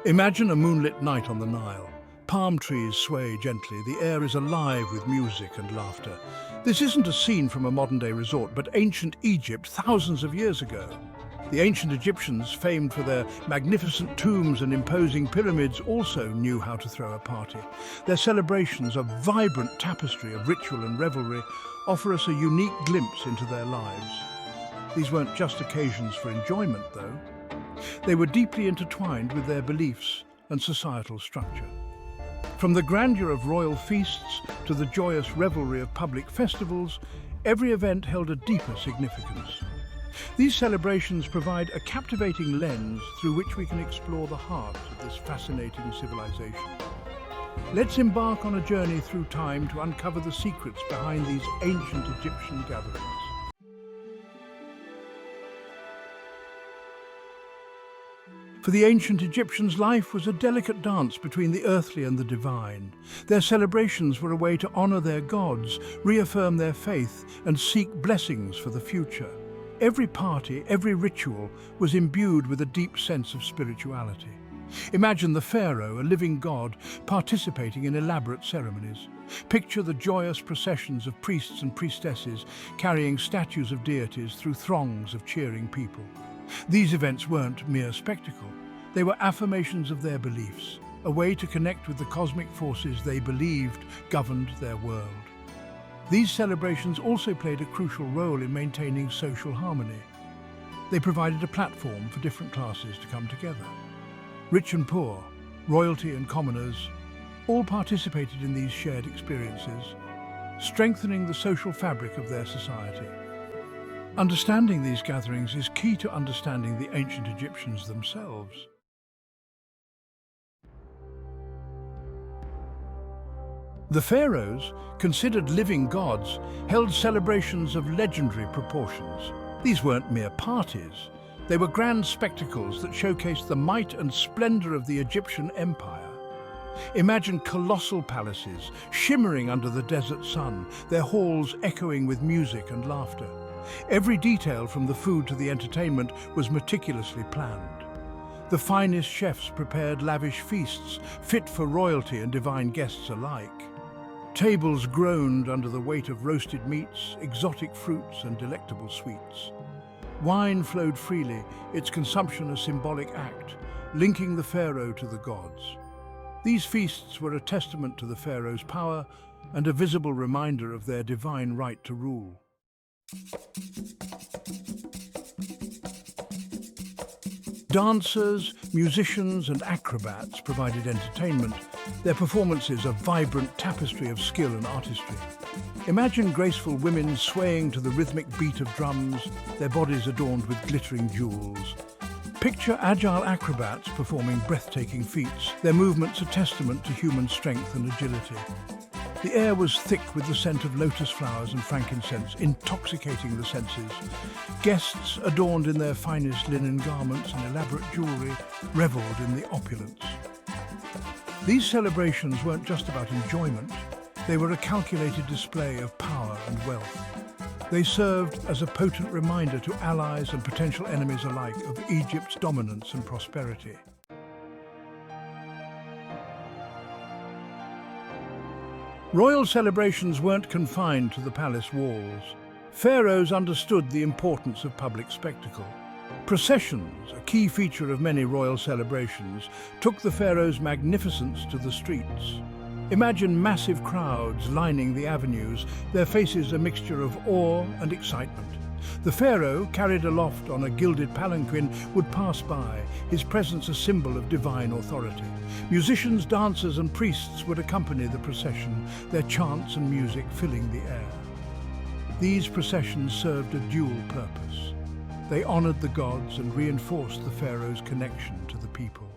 Imagine a moonlit night on the Nile. Palm trees sway gently, the air is alive with music and laughter. This isn't a scene from a modern-day resort, but ancient Egypt thousands of years ago. The ancient Egyptians, famed for their magnificent tombs and imposing pyramids, also knew how to throw a party. Their celebrations, a vibrant tapestry of ritual and revelry, offer us a unique glimpse into their lives. These weren't just occasions for enjoyment, though. They were deeply intertwined with their beliefs and societal structure. From the grandeur of royal feasts to the joyous revelry of public festivals, every event held a deeper significance. These celebrations provide a captivating lens through which we can explore the heart of this fascinating civilization. Let's embark on a journey through time to uncover the secrets behind these ancient Egyptian gatherings. For the ancient Egyptians, life was a delicate dance between the earthly and the divine. Their celebrations were a way to honor their gods, reaffirm their faith, and seek blessings for the future. Every party, every ritual was imbued with a deep sense of spirituality. Imagine the pharaoh, a living god, participating in elaborate ceremonies. Picture the joyous processions of priests and priestesses carrying statues of deities through throngs of cheering people. These events weren't mere spectacle. They were affirmations of their beliefs, a way to connect with the cosmic forces they believed governed their world. These celebrations also played a crucial role in maintaining social harmony. They provided a platform for different classes to come together. Rich and poor, royalty and commoners, all participated in these shared experiences, strengthening the social fabric of their society. Understanding these gatherings is key to understanding the ancient Egyptians themselves. The pharaohs, considered living gods, held celebrations of legendary proportions. These weren't mere parties. They were grand spectacles that showcased the might and splendor of the Egyptian empire. Imagine colossal palaces shimmering under the desert sun, their halls echoing with music and laughter. Every detail, from the food to the entertainment, was meticulously planned. The finest chefs prepared lavish feasts, fit for royalty and divine guests alike. Tables groaned under the weight of roasted meats, exotic fruits, and delectable sweets. Wine flowed freely, its consumption a symbolic act, linking the pharaoh to the gods. These feasts were a testament to the pharaoh's power and a visible reminder of their divine right to rule. Dancers, musicians, and acrobats provided entertainment, their performances a vibrant tapestry of skill and artistry. Imagine graceful women swaying to the rhythmic beat of drums, their bodies adorned with glittering jewels. Picture agile acrobats performing breathtaking feats, their movements a testament to human strength and agility. The air was thick with the scent of lotus flowers and frankincense, intoxicating the senses. Guests, adorned in their finest linen garments and elaborate jewelry, reveled in the opulence. These celebrations weren't just about enjoyment. They were a calculated display of power and wealth. They served as a potent reminder to allies and potential enemies alike of Egypt's dominance and prosperity. Royal celebrations weren't confined to the palace walls. Pharaohs understood the importance of public spectacle. Processions, a key feature of many royal celebrations, took the pharaoh's magnificence to the streets. Imagine massive crowds lining the avenues, their faces a mixture of awe and excitement. The pharaoh, carried aloft on a gilded palanquin, would pass by, his presence a symbol of divine authority. Musicians, dancers, and priests would accompany the procession, their chants and music filling the air. These processions served a dual purpose. They honored the gods and reinforced the pharaoh's connection to the people.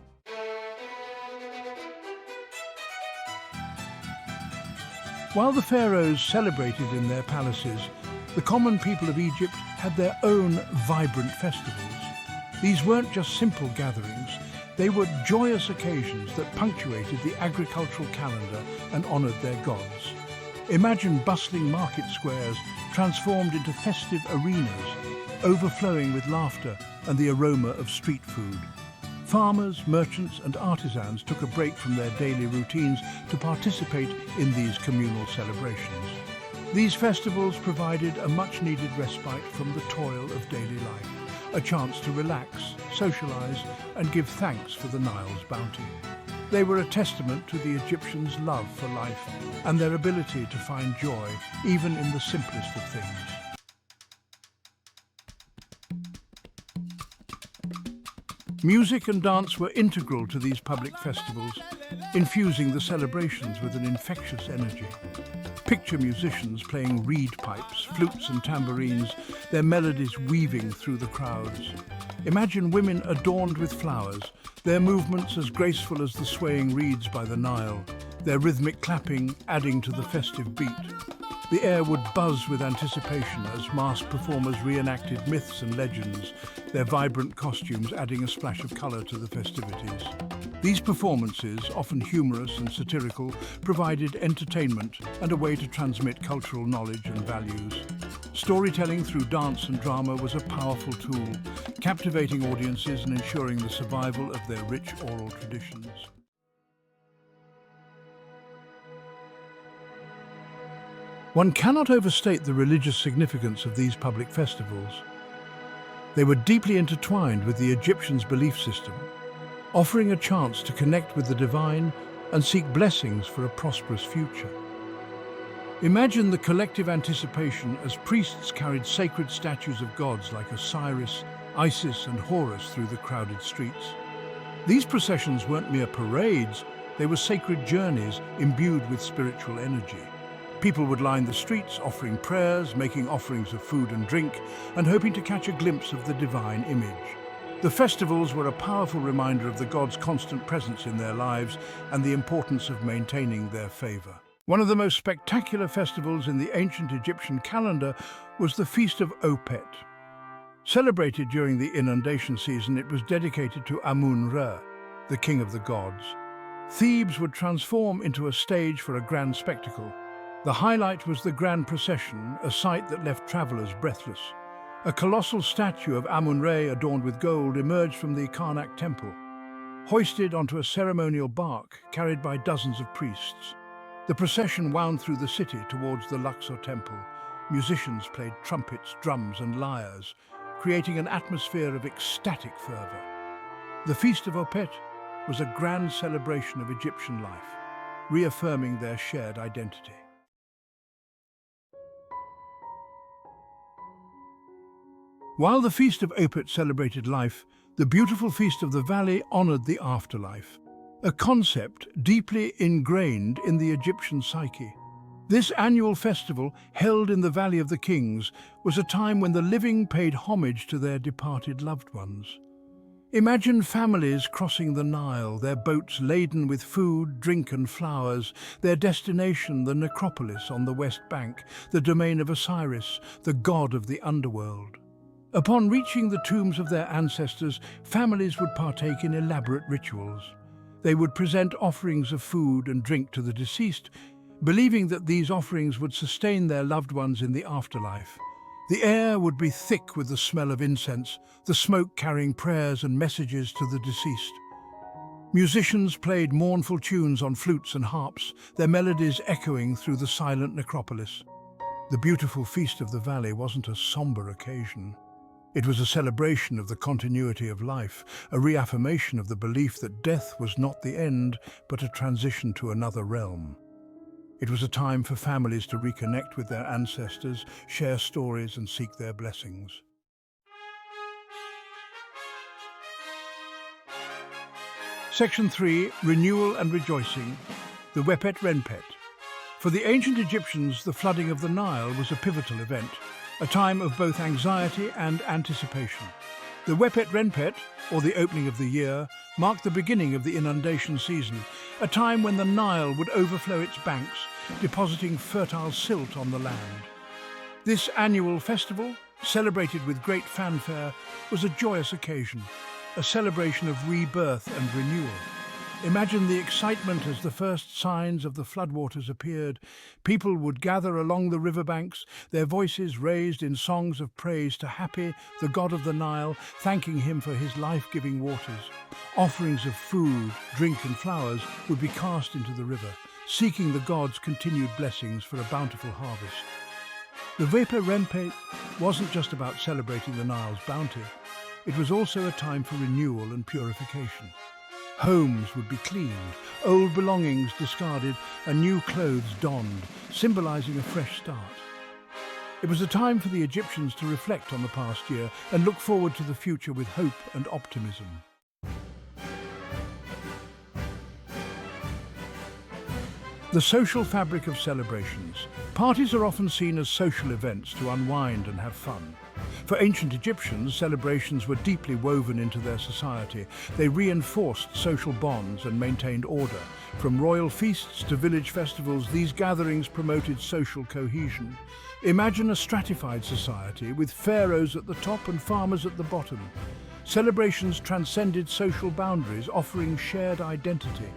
While the pharaohs celebrated in their palaces, the common people of Egypt had their own vibrant festivals. These weren't just simple gatherings, they were joyous occasions that punctuated the agricultural calendar and honored their gods. Imagine bustling market squares transformed into festive arenas, overflowing with laughter and the aroma of street food. Farmers, merchants and artisans took a break from their daily routines to participate in these communal celebrations. These festivals provided a much-needed respite from the toil of daily life, a chance to relax, socialize and give thanks for the Nile's bounty. They were a testament to the Egyptians' love for life and their ability to find joy even in the simplest of things. Music and dance were integral to these public festivals, infusing the celebrations with an infectious energy. Picture musicians playing reed pipes, flutes and tambourines, their melodies weaving through the crowds. Imagine women adorned with flowers, their movements as graceful as the swaying reeds by the Nile, their rhythmic clapping adding to the festive beat. The air would buzz with anticipation as masked performers reenacted myths and legends, their vibrant costumes adding a splash of colour to the festivities. These performances, often humorous and satirical, provided entertainment and a way to transmit cultural knowledge and values. Storytelling through dance and drama was a powerful tool, captivating audiences and ensuring the survival of their rich oral traditions. One cannot overstate the religious significance of these public festivals. They were deeply intertwined with the Egyptians' belief system, offering a chance to connect with the divine and seek blessings for a prosperous future. Imagine the collective anticipation as priests carried sacred statues of gods like Osiris, Isis and Horus through the crowded streets. These processions weren't mere parades, they were sacred journeys imbued with spiritual energy. People would line the streets, offering prayers, making offerings of food and drink, and hoping to catch a glimpse of the divine image. The festivals were a powerful reminder of the gods' constant presence in their lives and the importance of maintaining their favor. One of the most spectacular festivals in the ancient Egyptian calendar was the Feast of Opet. Celebrated during the inundation season, it was dedicated to Amun-Ra, the king of the gods. Thebes would transform into a stage for a grand spectacle. The highlight was the grand procession, a sight that left travelers breathless. A colossal statue of Amun-Ra adorned with gold emerged from the Karnak temple, hoisted onto a ceremonial bark carried by dozens of priests. The procession wound through the city towards the Luxor temple. Musicians played trumpets, drums and lyres, creating an atmosphere of ecstatic fervor. The Feast of Opet was a grand celebration of Egyptian life, reaffirming their shared identity. While the Feast of Opet celebrated life, the beautiful Feast of the Valley honored the afterlife, a concept deeply ingrained in the Egyptian psyche. This annual festival, held in the Valley of the Kings, was a time when the living paid homage to their departed loved ones. Imagine families crossing the Nile, their boats laden with food, drink and flowers, their destination the necropolis on the west bank, the domain of Osiris, the god of the underworld. Upon reaching the tombs of their ancestors, families would partake in elaborate rituals. They would present offerings of food and drink to the deceased, believing that these offerings would sustain their loved ones in the afterlife. The air would be thick with the smell of incense, the smoke carrying prayers and messages to the deceased. Musicians played mournful tunes on flutes and harps, their melodies echoing through the silent necropolis. The beautiful Feast of the Valley wasn't a somber occasion. It was a celebration of the continuity of life, a reaffirmation of the belief that death was not the end, but a transition to another realm. It was a time for families to reconnect with their ancestors, share stories and seek their blessings. Section 3, Renewal and Rejoicing, the Wepet Renpet. For the ancient Egyptians, the flooding of the Nile was a pivotal event, a time of both anxiety and anticipation. The Wepet Renpet, or the opening of the year, marked the beginning of the inundation season, a time when the Nile would overflow its banks, depositing fertile silt on the land. This annual festival, celebrated with great fanfare, was a joyous occasion, a celebration of rebirth and renewal. Imagine the excitement as the first signs of the floodwaters appeared. People would gather along the riverbanks, their voices raised in songs of praise to Happy, the god of the Nile, thanking him for his life-giving waters. Offerings of food, drink and flowers would be cast into the river, seeking the god's continued blessings for a bountiful harvest. The Vepa Rempe wasn't just about celebrating the Nile's bounty. It was also a time for renewal and purification. Homes would be cleaned, old belongings discarded, and new clothes donned, symbolizing a fresh start. It was a time for the Egyptians to reflect on the past year and look forward to the future with hope and optimism. The social fabric of celebrations. Parties are often seen as social events to unwind and have fun. For ancient Egyptians, celebrations were deeply woven into their society. They reinforced social bonds and maintained order. From royal feasts to village festivals, these gatherings promoted social cohesion. Imagine a stratified society with pharaohs at the top and farmers at the bottom. Celebrations transcended social boundaries, offering shared identity.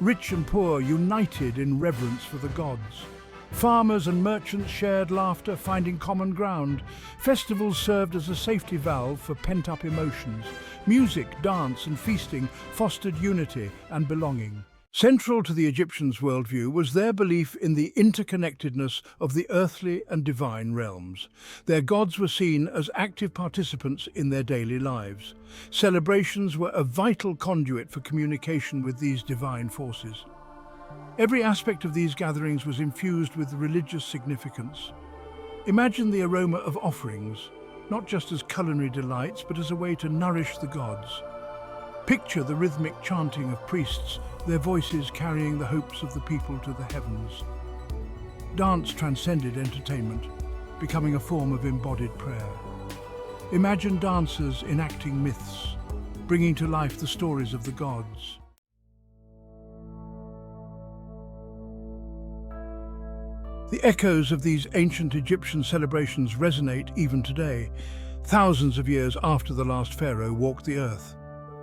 Rich and poor united in reverence for the gods. Farmers and merchants shared laughter, finding common ground. Festivals served as a safety valve for pent-up emotions. Music, dance and feasting fostered unity and belonging. Central to the Egyptians' worldview was their belief in the interconnectedness of the earthly and divine realms. Their gods were seen as active participants in their daily lives. Celebrations were a vital conduit for communication with these divine forces. Every aspect of these gatherings was infused with religious significance. Imagine the aroma of offerings, not just as culinary delights, but as a way to nourish the gods. Picture the rhythmic chanting of priests, their voices carrying the hopes of the people to the heavens. Dance transcended entertainment, becoming a form of embodied prayer. Imagine dancers enacting myths, bringing to life the stories of the gods. The echoes of these ancient Egyptian celebrations resonate even today, thousands of years after the last pharaoh walked the earth.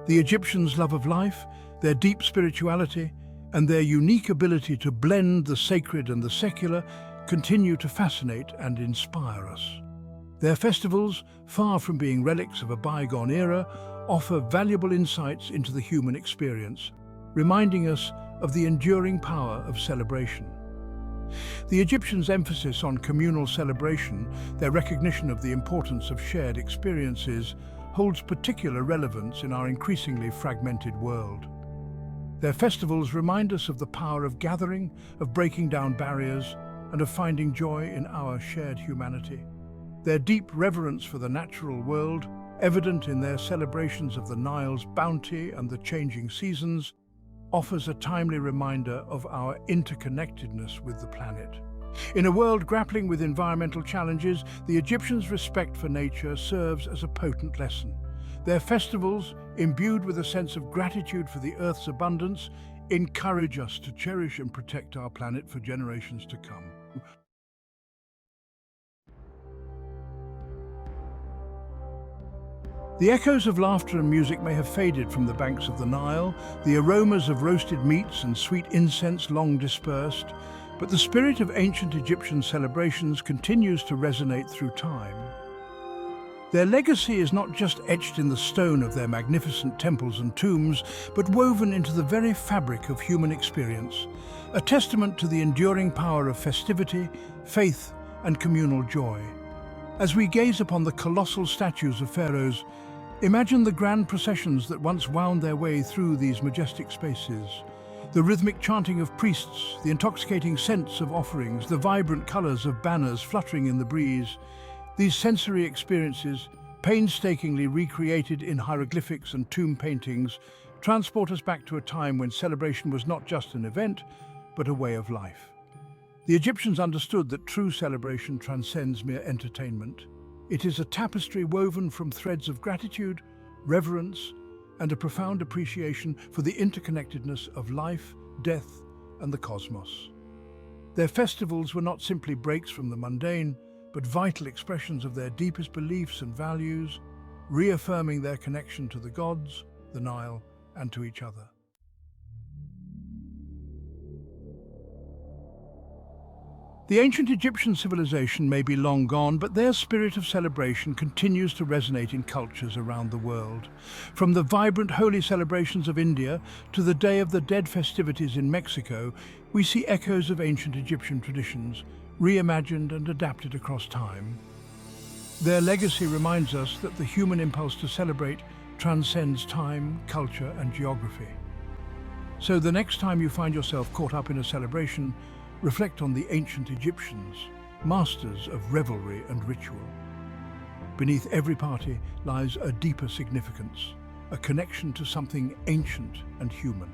The Egyptians' love of life, their deep spirituality, and their unique ability to blend the sacred and the secular continue to fascinate and inspire us. Their festivals, far from being relics of a bygone era, offer valuable insights into the human experience, reminding us of the enduring power of celebration. The Egyptians' emphasis on communal celebration, their recognition of the importance of shared experiences, holds particular relevance in our increasingly fragmented world. Their festivals remind us of the power of gathering, of breaking down barriers, and of finding joy in our shared humanity. Their deep reverence for the natural world, evident in their celebrations of the Nile's bounty and the changing seasons, offers a timely reminder of our interconnectedness with the planet. In a world grappling with environmental challenges, the Egyptians' respect for nature serves as a potent lesson. Their festivals, imbued with a sense of gratitude for the Earth's abundance, encourage us to cherish and protect our planet for generations to come. The echoes of laughter and music may have faded from the banks of the Nile, the aromas of roasted meats and sweet incense long dispersed, but the spirit of ancient Egyptian celebrations continues to resonate through time. Their legacy is not just etched in the stone of their magnificent temples and tombs, but woven into the very fabric of human experience, a testament to the enduring power of festivity, faith, and communal joy. As we gaze upon the colossal statues of pharaohs, imagine the grand processions that once wound their way through these majestic spaces. The rhythmic chanting of priests, the intoxicating scents of offerings, the vibrant colors of banners fluttering in the breeze. These sensory experiences, painstakingly recreated in hieroglyphics and tomb paintings, transport us back to a time when celebration was not just an event, but a way of life. The Egyptians understood that true celebration transcends mere entertainment. It is a tapestry woven from threads of gratitude, reverence, and a profound appreciation for the interconnectedness of life, death, and the cosmos. Their festivals were not simply breaks from the mundane, but vital expressions of their deepest beliefs and values, reaffirming their connection to the gods, the Nile, and to each other. The ancient Egyptian civilization may be long gone, but their spirit of celebration continues to resonate in cultures around the world. From the vibrant holy celebrations of India to the Day of the Dead festivities in Mexico, we see echoes of ancient Egyptian traditions, reimagined and adapted across time. Their legacy reminds us that the human impulse to celebrate transcends time, culture, and geography. So the next time you find yourself caught up in a celebration, reflect on the ancient Egyptians, masters of revelry and ritual. Beneath every party lies a deeper significance, a connection to something ancient and human.